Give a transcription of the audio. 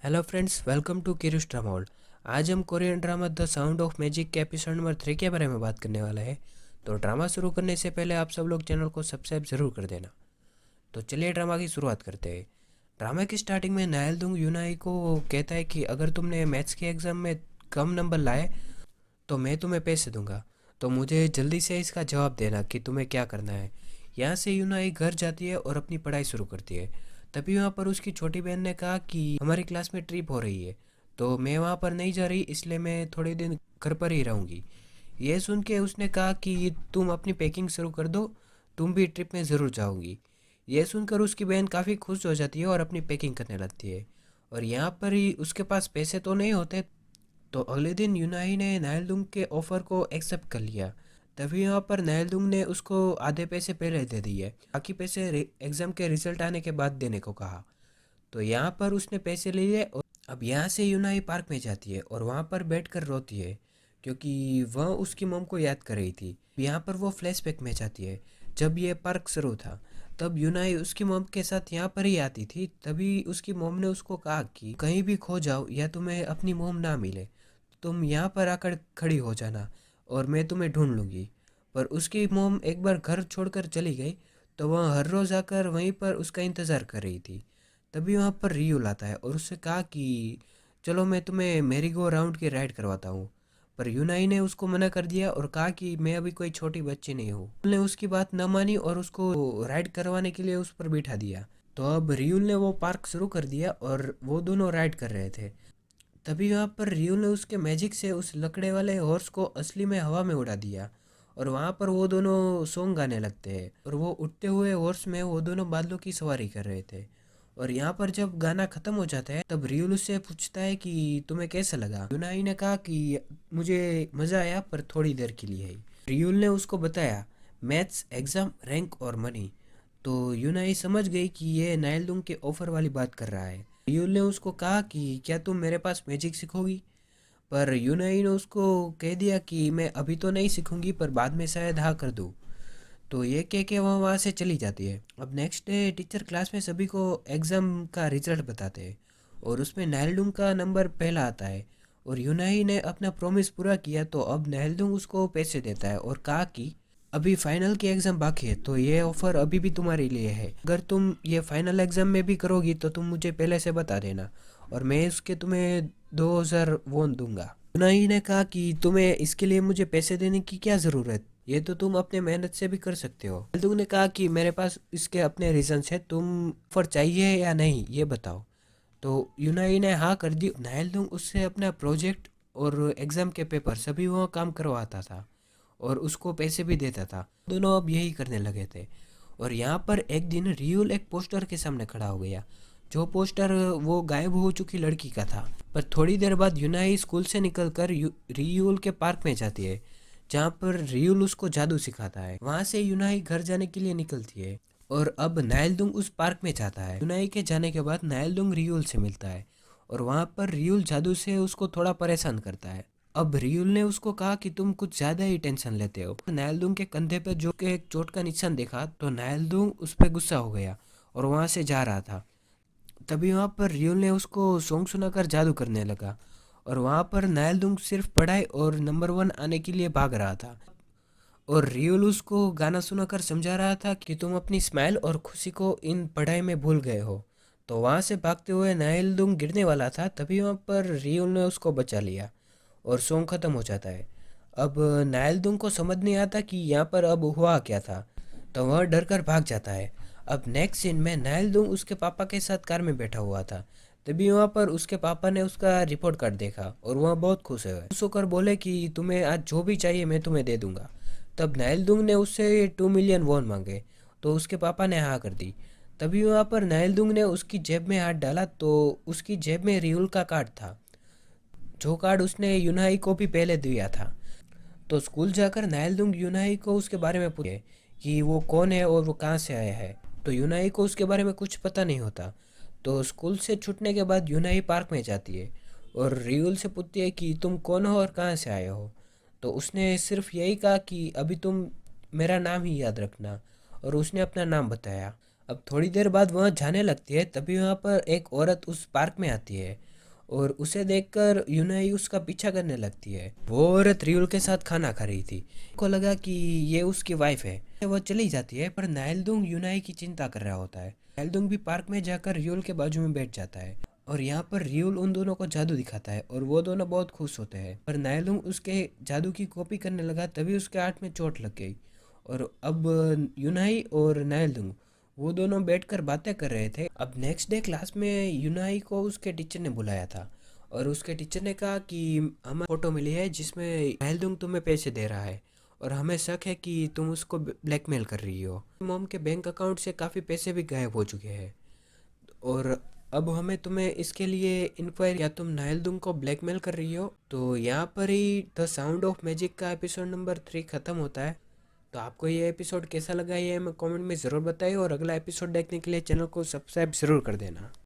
Hello friends, welcome to Kirush drama world. आज हम Korean drama the sound of magic के episode number 3 के बारे में बात करने वाला है। तो ड्रामा शुरू करने से पहले आप सब लोग चैनल को सब्सक्राइब ज़रूर कर देना। तो चलिए ड्रामा की शुरुआत करते हैं। ड्रामा की स्टार्टिंग में नायलदुंग यूनाई को कहता है कि अगर तुमने मैथ्स के एग्ज़ाम में कम नंबर लाए तो मैं तुम्हें पैसे दूंगा। तो मुझे जल्दी से इसका जवाब देना कि तुम्हें क्या करना है। यहाँ से यूनाई घर जाती है और अपनी पढ़ाई शुरू करती है। तभी वहाँ पर उसकी छोटी बहन ने कहा कि हमारी क्लास में ट्रिप हो रही है, तो मैं वहाँ पर नहीं जा रही, इसलिए मैं थोड़े दिन घर पर ही रहूँगी। ये सुन के उसने कहा कि तुम अपनी पैकिंग शुरू कर दो, तुम भी ट्रिप में ज़रूर जाओगी। ये सुनकर उसकी बहन काफ़ी खुश हो जाती है और अपनी पैकिंग करने लगती है। और यहाँ पर ही उसके पास पैसे तो नहीं होते, तो अगले दिन यूनाही ने नायलदुंग के ऑफ़र को एक्सेप्ट कर लिया। तभी यहाँ पर नायलदुंग ने उसको आधे पैसे पहले दे दिए, बाकी पैसे एग्ज़ाम के रिजल्ट आने के बाद देने को कहा। तो यहाँ पर उसने पैसे ले लिए और अब यहाँ से यूनाही पार्क में जाती है और वहाँ पर बैठकर रोती है, क्योंकि वह उसकी मॉम को याद कर रही थी। यहाँ पर वो फ्लैशबैक में जाती है। जब ये पार्क शुरू था तब यूनाही उसकी मॉम के साथ यहाँ पर ही आती थी। तभी उसकी मॉम ने उसको कहा कि कहीं भी खो जाओ या तुम्हें अपनी मॉम ना मिले, तुम यहाँ पर आकर खड़ी हो जाना और मैं तुम्हें ढूंढ लूँगी। पर उसकी मॉम एक बार घर छोड़कर चली गई, तो वह हर रोज़ आकर वहीं पर उसका इंतज़ार कर रही थी। तभी वहाँ पर रियूल आता है और उससे कहा कि चलो मैं तुम्हें मेरी गो राउंड की राइड करवाता हूँ। पर यूनाई ने उसको मना कर दिया और कहा कि मैं अभी कोई छोटी बच्ची नहीं हूँ। रियूल ने उसकी बात न मानी और उसको राइड करवाने के लिए उस पर बिठा दिया। तो अब रियूल ने वो पार्क शुरू कर दिया और वो दोनों राइड कर रहे थे। तभी वहाँ पर रियो ने उसके मैजिक से उस लकड़े वाले हॉर्स को असली में हवा में उड़ा दिया और वहाँ पर वो दोनों सॉन्ग गाने लगते हैं और वो उड़ते हुए हॉर्स में वो दोनों बादलों की सवारी कर रहे थे। और यहाँ पर जब गाना खत्म हो जाता है तब रियोल उससे पूछता है कि तुम्हें कैसा लगा। यूनाई ने कहा कि मुझे मज़ा आया, पर थोड़ी देर के लिए ही। रियोल ने उसको बताया मैथ्स, एग्ज़ाम, रैंक और मनी। तो यूनाई समझ गई कि ये नायलदुंग के ऑफर वाली बात कर रहा है। यूल ने उसको कहा कि क्या तुम मेरे पास मैजिक सीखोगी। पर यूनाई ने उसको कह दिया कि मैं अभी तो नहीं सीखूंगी, पर बाद में शायद हाँ कर दूँ। तो ये कह के वह वहाँ से चली जाती है। अब नेक्स्ट डे टीचर क्लास में सभी को एग्ज़ाम का रिजल्ट बताते हैं और उसमें नायलडुंग का नंबर पहला आता है। और यूनाई ने अपना प्रॉमिस पूरा किया, तो अब नायलडुंग उसको पैसे देता है और कहा कि अभी फाइनल की एग्ज़ाम बाकी है, तो ये ऑफ़र अभी भी तुम्हारे लिए है। अगर तुम ये फाइनल एग्ज़ाम में भी करोगी तो तुम मुझे पहले से बता देना और मैं इसके तुम्हें 2000 वॉन दूंगा। यूनाई ने कहा कि तुम्हें इसके लिए मुझे पैसे देने की क्या ज़रूरत, ये तो तुम अपने मेहनत से भी कर सकते हो। फाल्तू ने कहा कि मेरे पास इसके अपने रीजंस है, तुम ऑफर चाहिए या नहीं ये बताओ। तो यूनाई ने हाँ कर दी। नायलदुंग उससे अपना प्रोजेक्ट और एग्ज़ाम के पेपर सभी वह काम करवाता था और उसको पैसे भी देता था। दोनों अब यही करने लगे थे। और यहाँ पर एक दिन रियूल एक पोस्टर के सामने खड़ा हो गया, जो पोस्टर वो गायब हो चुकी लड़की का था। पर थोड़ी देर बाद यूनाई स्कूल से निकलकर रियूल के पार्क में जाती है, जहाँ पर रियूल उसको जादू सिखाता है। वहाँ से यूनाई घर जाने के लिए निकलती है और अब नायलदुंग उस पार्क में जाता है। यूनाई के जाने के बाद नायलदुंग रियूल से मिलता है और वहाँ पर रियूल जादू से उसको थोड़ा परेशान करता है। अब रियूल ने उसको कहा कि तुम कुछ ज़्यादा ही टेंशन लेते हो। नायलदुंग के कंधे पर जो के एक चोट का निशान देखा, तो नायलदुंग उस पर गुस्सा हो गया और वहाँ से जा रहा था। तभी वहाँ पर रियूल ने उसको सॉन्ग सुनाकर जादू करने लगा और वहाँ पर नायलदुंग सिर्फ पढ़ाई और नंबर 1 आने के लिए भाग रहा था। और रियोल उसको गाना सुनाकर समझा रहा था कि तुम अपनी स्माइल और खुशी को इन पढ़ाई में भूल गए हो। तो वहाँ से भागते हुए नायलदुंग गिरने वाला था, तभी वहाँ पर रियोल ने उसको बचा लिया और सॉन्ग ख़त्म हो जाता है। अब नायलदुंग को समझ नहीं आता कि यहाँ पर अब हुआ क्या था, तो वह डर कर भाग जाता है। अब नेक्स्ट सीन में नायलदुंग उसके पापा के साथ कार में बैठा हुआ था। तभी वहाँ पर उसके पापा ने उसका रिपोर्ट कार्ड देखा और वह बहुत खुश है। खुश होकर बोले कि तुम्हें आज जो भी चाहिए मैं तुम्हें दे दूंगा। तब नायलदुंग ने उससे 2 मिलियन वॉन मांगे, तो उसके पापा ने हाँ कर दी। तभी वहाँ पर नायलदुंग ने उसकी जेब में हाथ डाला, तो उसकी जेब में रियूल का कार्ड था, जो कार्ड उसने यूनाई को भी पहले दिया था। तो स्कूल जाकर नायलदुंग यूनाई को उसके बारे में पूछे कि वो कौन है और वो कहाँ से आया है। तो यूनाई को उसके बारे में कुछ पता नहीं होता। तो स्कूल से छूटने के बाद यूनाई पार्क में जाती है और रियूल से पूछती है कि तुम कौन हो और कहाँ से आए हो। तो उसने सिर्फ यही कहा कि अभी तुम मेरा नाम ही याद रखना, और उसने अपना नाम बताया। अब थोड़ी देर बाद वह जाने लगती है, तभी वहाँ पर एक औरत उस पार्क में आती है और उसे देखकर यूनाई उसका पीछा करने लगती है। वो औरत रियोल के साथ खाना खा रही थी, को लगा कि ये उसकी वाइफ है। वो चली जाती है पर नाइलदुंग यूनाई की चिंता कर रहा होता है। नाइलदुंग भी पार्क में जाकर रियोल के बाजू में बैठ जाता है और यहाँ पर रियोल उन दोनों को जादू दिखाता है और वो दोनों बहुत खुश होते हैं। पर नाइलदुंग उसके जादू की कॉपी करने लगा, तभी उसके हाथ में चोट लग गई। और अब यूनाई और नाइलदुंग वो दोनों बैठकर बातें कर रहे थे। अब नेक्स्ट डे क्लास में यूनाई को उसके टीचर ने बुलाया था और उसके टीचर ने कहा कि हमें फोटो मिली है जिसमें नाइलदुंग तुम्हें पैसे दे रहा है और हमें शक है कि तुम उसको ब्लैकमेल कर रही हो। मॉम के बैंक अकाउंट से काफ़ी पैसे भी गायब हो चुके हैं और अब हमें तुम्हें इसके लिए इंक्वायरी, क्या तुम नाइलदुंग को ब्लैकमेल कर रही हो। तो यहाँ पर ही द साउंड ऑफ मैजिक का एपिसोड नंबर 3 ख़त्म होता है। तो आपको ये एपिसोड कैसा लगा ये हमें कमेंट में ज़रूर बताइए और अगला एपिसोड देखने के लिए चैनल को सब्सक्राइब ज़रूर कर देना।